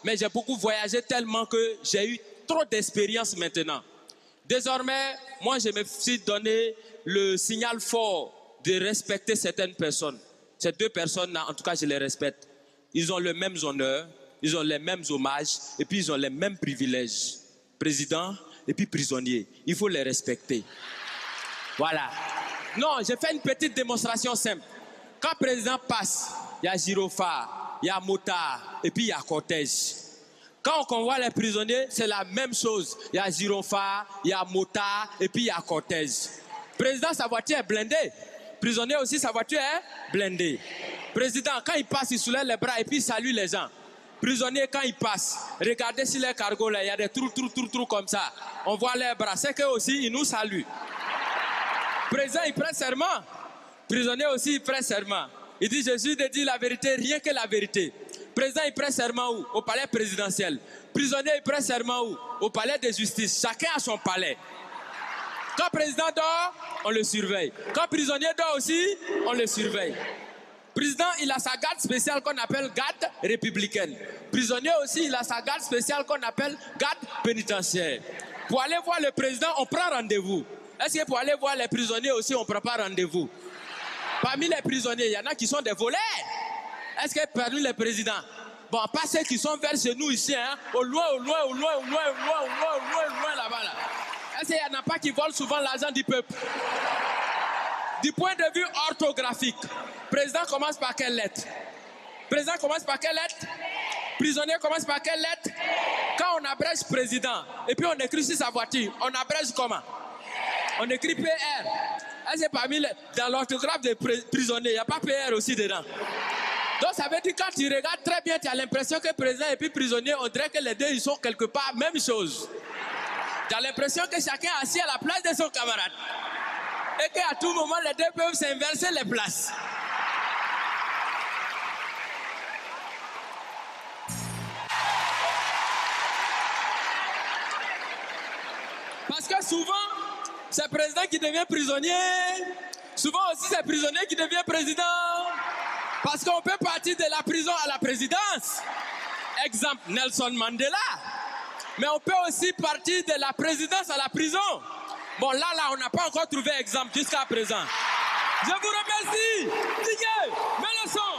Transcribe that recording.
mais j'ai beaucoup voyagé tellement que j'ai eu trop d'expérience maintenant. Désormais, moi, je me suis donné le signal fort de respecter certaines personnes. Ces deux personnes-là, en tout cas, je les respecte. Ils ont les mêmes honneurs, ils ont les mêmes hommages, et puis ils ont les mêmes privilèges. Président et puis prisonnier. Il faut les respecter. Voilà. Non, j'ai fait une petite démonstration simple. Quand le président passe, il y a gyrophare, il y a motard, et puis il y a cortège. Quand on convoie les prisonniers, c'est la même chose. Il y a gyrophare, il y a motard, et puis il y a cortège. Président, sa voiture est blindée. Prisonnier aussi, sa voiture est blindée. Président, quand il passe, il soulève les bras et puis il salue les gens. Prisonnier, quand il passe, regardez sur les cargos là, il y a des trous comme ça. On voit les bras, c'est qu'eux aussi, ils nous saluent. Président, il prête serment. Prisonnier aussi, il prête serment. Il dit, Jésus de dire la vérité, rien que la vérité. Président, il prête serment où? Au palais présidentiel. Prisonnier, il prête serment où? Au palais de justice. Chacun a son palais. Quand le président dort, on le surveille. Quand le prisonnier dort aussi, on le surveille. Président, il a sa garde spéciale qu'on appelle garde républicaine. Prisonnier aussi, il a sa garde spéciale qu'on appelle garde pénitentiaire. Pour aller voir le président, on prend rendez-vous. Est-ce que pour aller voir les prisonniers aussi, on ne prend pas rendez-vous? Parmi les prisonniers, il y en a qui sont des voleurs. Est-ce que parmi les présidents, bon, pas ceux qui sont vers chez nous ici, hein, au loin là-bas, là. Est-ce qu'il n'y en a pas qui volent souvent l'argent du peuple? Du point de vue orthographique, président commence par quelle lettre? Président commence par quelle lettre? Prisonnier commence par quelle lettre? Quand on abrège président, et puis on écrit sur sa voiture, on abrège comment? On écrit PR. Est-ce que parmi dans l'orthographe des prisonniers, il n'y a pas PR aussi dedans? Donc ça veut dire que quand tu regardes très bien, tu as l'impression que président et puis prisonnier, on dirait que les deux, ils sont quelque part même chose. Tu as l'impression que chacun est assis à la place de son camarade. Et qu'à tout moment, les deux peuvent s'inverser les places. Parce que souvent, c'est le président qui devient prisonnier. Souvent aussi, c'est le prisonnier qui devient président. Parce qu'on peut partir de la prison à la présidence. Exemple, Nelson Mandela. Mais on peut aussi partir de la présidence à la prison. Bon, là, on n'a pas encore trouvé exemple jusqu'à présent. Je vous remercie. Didier, mets le son.